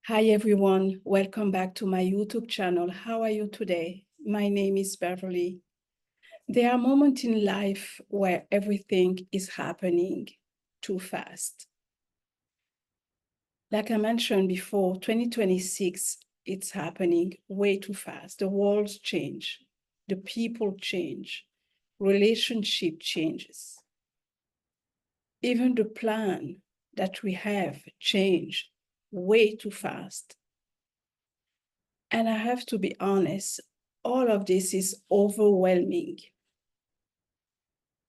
Hi everyone, welcome back to my YouTube channel. How are you today? My name is Beverley. There are moments in life where everything is happening too fast. Like I mentioned before, 2026, it's happening way too fast. The world's change, the people change, relationship changes. Even the plan that we have changed way too fast. And I have to be honest, all of this is overwhelming.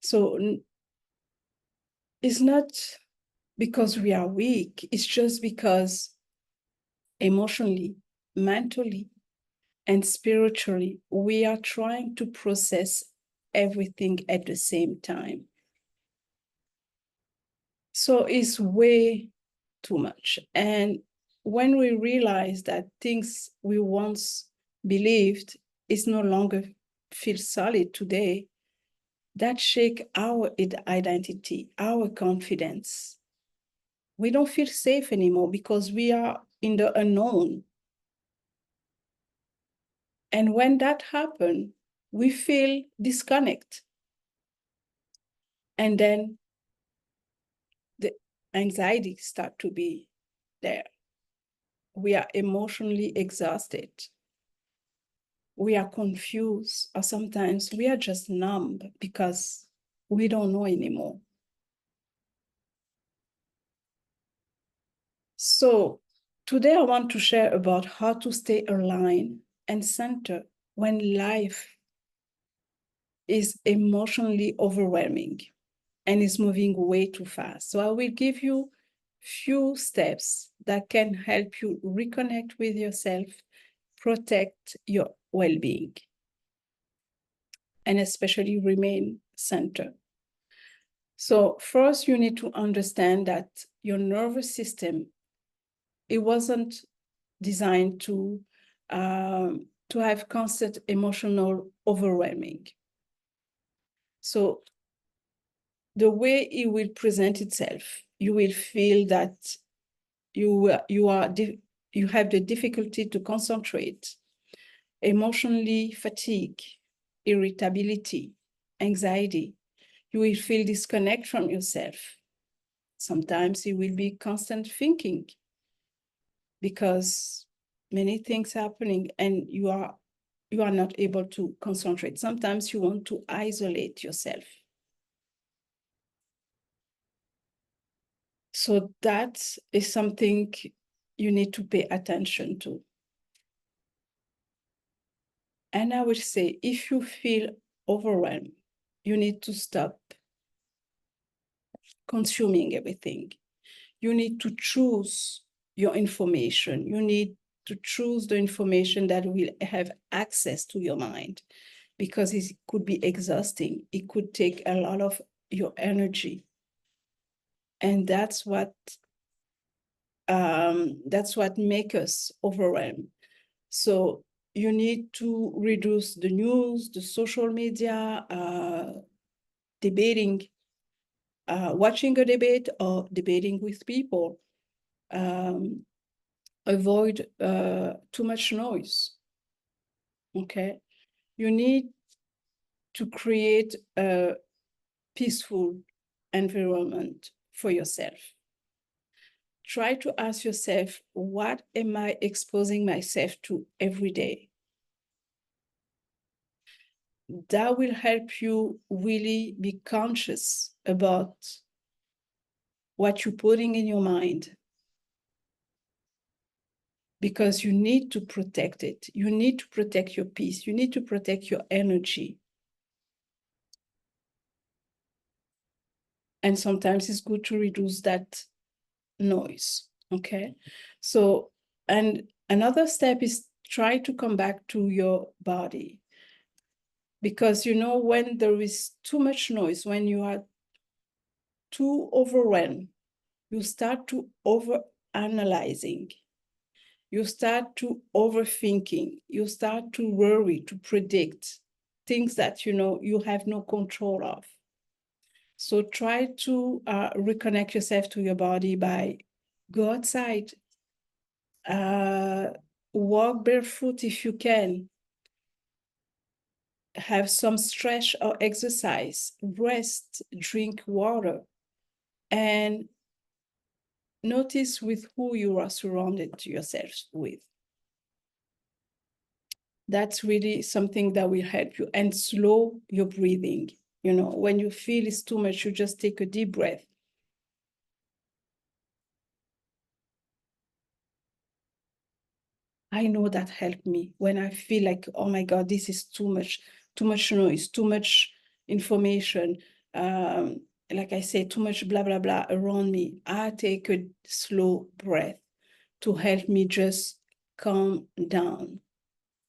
So it's not because we are weak, it's just because emotionally, mentally, and spiritually, we are trying to process everything at the same time. So it's way too much. And when we realize that things we once believed is no longer feel solid today, that shake our identity, our confidence. We don't feel safe anymore because we are in the unknown. And when that happens, we feel disconnect. And then the anxiety start to be there. We are emotionally exhausted. We are confused, or sometimes we are just numb because we don't know anymore. So today I want to share about how to stay aligned and centered when life is emotionally overwhelming and is moving way too fast. So I will give you few steps that can help you reconnect with yourself, protect your well-being, and especially remain centered. So first, you need to understand that your nervous system, it wasn't designed to have constant emotional overwhelming. So the way it will present itself, you will feel that you have the difficulty to concentrate, emotionally fatigue, irritability, anxiety. You will feel disconnect from yourself. Sometimes it will be constant thinking because many things happening and you are not able to concentrate. Sometimes you want to isolate yourself. So that is something you need to pay attention to. And I would say, if you feel overwhelmed, you need to stop consuming everything. You need to choose your information. You need to choose the information that will have access to your mind, because it could be exhausting. It could take a lot of your energy. And that's what makes us overwhelmed. So you need to reduce the news, the social media, debating, watching a debate or debating with people. Avoid too much noise. Okay, you need to create a peaceful environment for yourself. Try to ask yourself, what am I exposing myself to every day? That will help you really be conscious about what you're putting in your mind, because you need to protect it. You need to protect your peace. You need to protect your energy. And sometimes it's good to reduce that noise. Okay. So, and another step is try to come back to your body. Because, when there is too much noise, when you are too overwhelmed, you start to over-analyzing. You start to overthinking. You start to worry, to predict things that, you have no control of. So try to reconnect yourself to your body by go outside, Walk barefoot if you can. Have some stretch or exercise. Rest, drink water, and notice with who you are surrounded yourself with. That's really something that will help you. And slow your breathing. You know, when you feel it's too much, you just take a deep breath. I know that helped me when I feel like, oh my God, this is too much noise, too much information. Like I say, too much blah, blah, blah around me. I take a slow breath to help me just calm down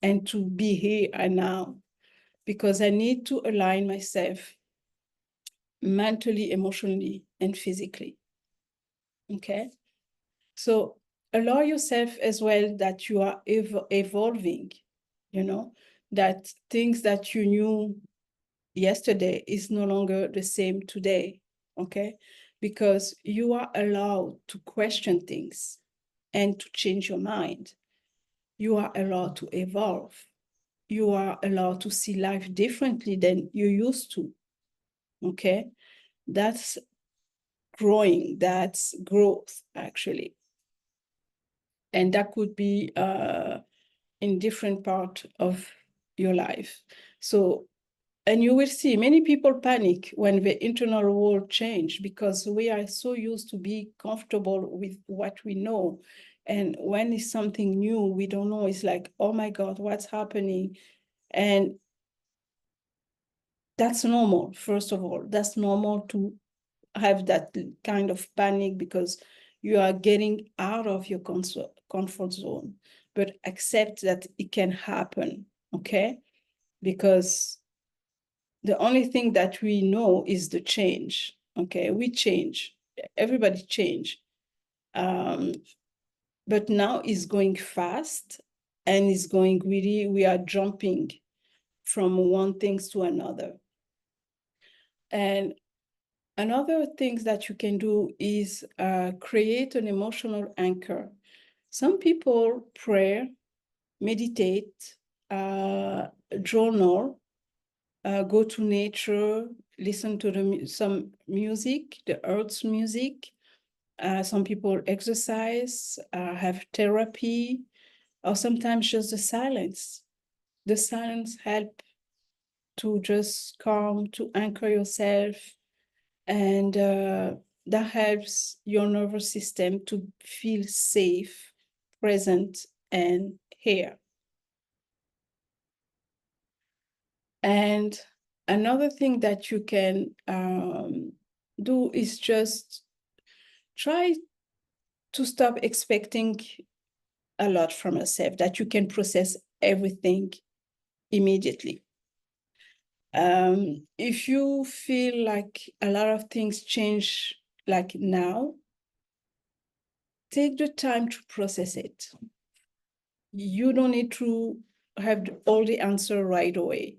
and to be here and now, because I need to align myself mentally, emotionally, and physically. Okay? So allow yourself as well that you are evolving, you know, that things that you knew yesterday is no longer the same today, okay? Because you are allowed to question things and to change your mind. You are allowed to evolve. You are allowed to see life differently than you used to, okay? That's growing, that's growth, actually. And that could be in different part of your life. So, and you will see many people panic when the internal world change, because we are so used to be comfortable with what we know. And when it's something new, we don't know, it's like, oh my God, what's happening? And that's normal, first of all. That's normal to have that kind of panic because you are getting out of your comfort zone. But accept that it can happen, okay? Because the only thing that we know is the change, okay? We change, everybody change. But now it's going fast and it's going really, we are jumping from one thing to another. And another thing that you can do is create an emotional anchor. Some people pray, meditate, journal, go to nature, listen to some music, the earth's music. Some people exercise, have therapy, or sometimes just the silence. The silence help to just calm, to anchor yourself, and that helps your nervous system to feel safe, present, and here. And another thing that you can do is just try to stop expecting a lot from yourself, that you can process everything immediately. If you feel like a lot of things change like now, take the time to process it. You don't need to have all the answer right away.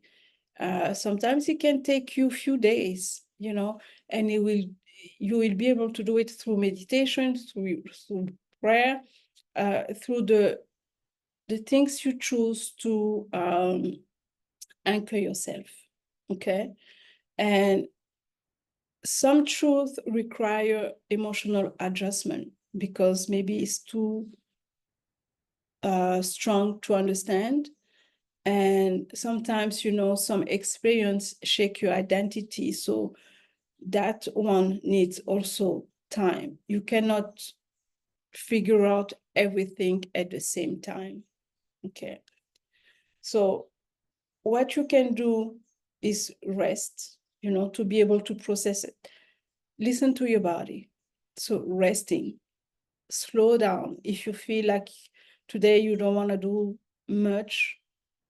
Sometimes it can take you a few days, you know, and you will be able to do it through meditation, through prayer, through the things you choose to anchor yourself, okay? And some truth require emotional adjustment because maybe it's too strong to understand. And sometimes, you know, some experience shake your identity. So that one needs also time. You cannot figure out everything at the same time. Okay. So what you can do is rest, you know, to be able to process it. Listen to your body. So resting, slow down. If you feel like today you don't want to do much,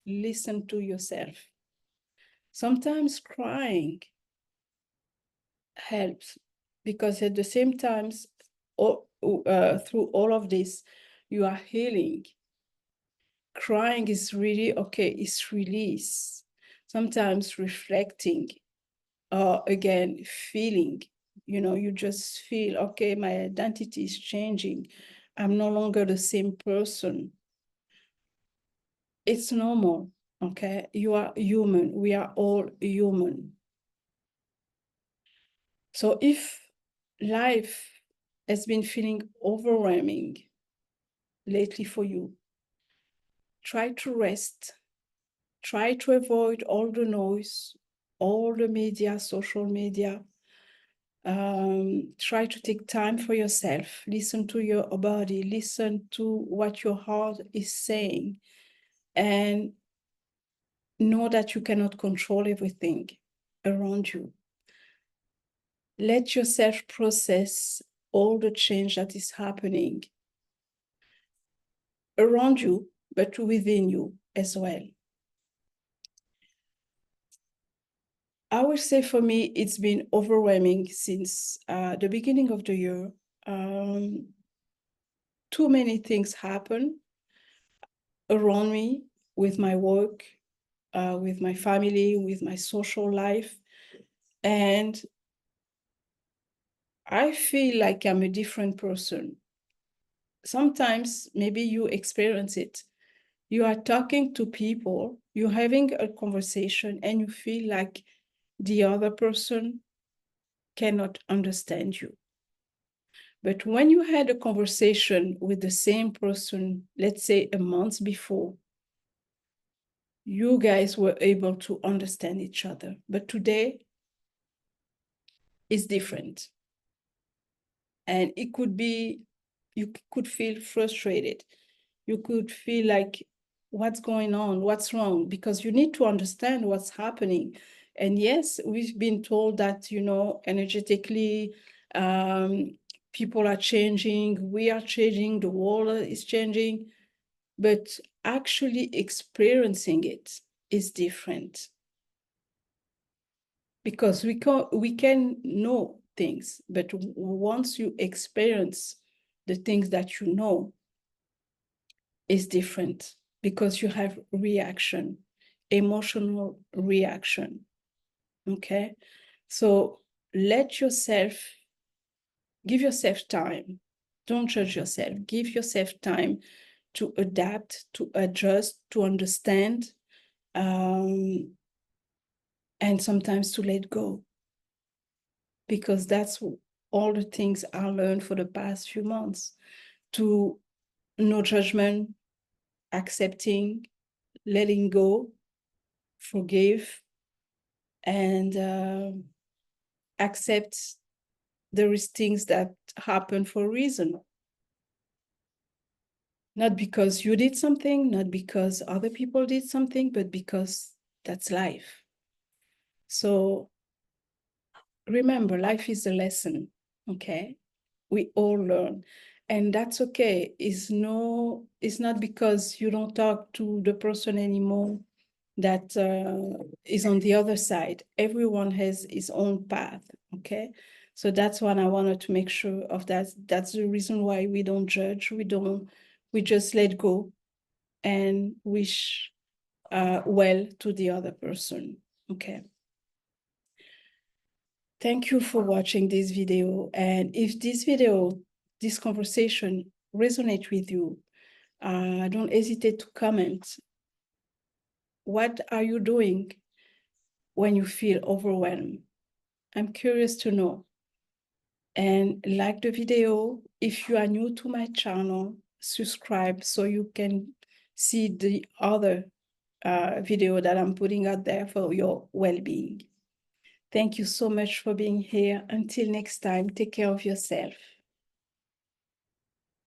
listen to yourself. Sometimes crying helps because at the same time, through all of this, you are healing. Crying is really okay, it's release. Sometimes reflecting, or again, feeling, you know, you just feel, okay, my identity is changing. I'm no longer the same person. It's normal, okay? You are human. We are all human. So if life has been feeling overwhelming lately for you, try to rest. Try to avoid all the noise, all the media, social media. Try to take time for yourself. Listen to your body. Listen to what your heart is saying. And know that you cannot control everything around you. Let yourself process all the change that is happening around you, but within you as well. I would say for me, it's been overwhelming since the beginning of the year. Too many things happen around me with my work, with my family, with my social life. And I feel like I'm a different person. Sometimes maybe you experience it. You are talking to people, you're having a conversation, and you feel like the other person cannot understand you. But when you had a conversation with the same person, let's say a month before, you guys were able to understand each other. But today is different. And it could be, you could feel frustrated. You could feel like, what's going on? What's wrong? Because you need to understand what's happening. And yes, we've been told that, energetically, people are changing, we are changing, the world is changing, but actually experiencing it is different. Because we can know things, but once you experience the things that you know, is different, because you have reaction, emotional reaction. Okay, so give yourself time. Don't judge yourself. Give yourself time to adapt, to adjust, to understand, and sometimes to let go. Because that's all the things I learned for the past few months. To no judgment, accepting, letting go, forgive, and accept there is things that happen for a reason. Not because you did something, not because other people did something, but because that's life. So remember, life is a lesson, okay? We all learn. And that's okay. It's not because you don't talk to the person anymore that is on the other side. Everyone has his own path, okay? So that's what I wanted to make sure of that. That's the reason why we don't judge. We just let go and wish well to the other person, okay? Thank you for watching this video. And if this conversation resonates with you, don't hesitate to comment. What are you doing when you feel overwhelmed? I'm curious to know. And like the video. If you are new to my channel, subscribe so you can see the other video that I'm putting out there for your well-being. Thank you so much for being here. Until next time, take care of yourself.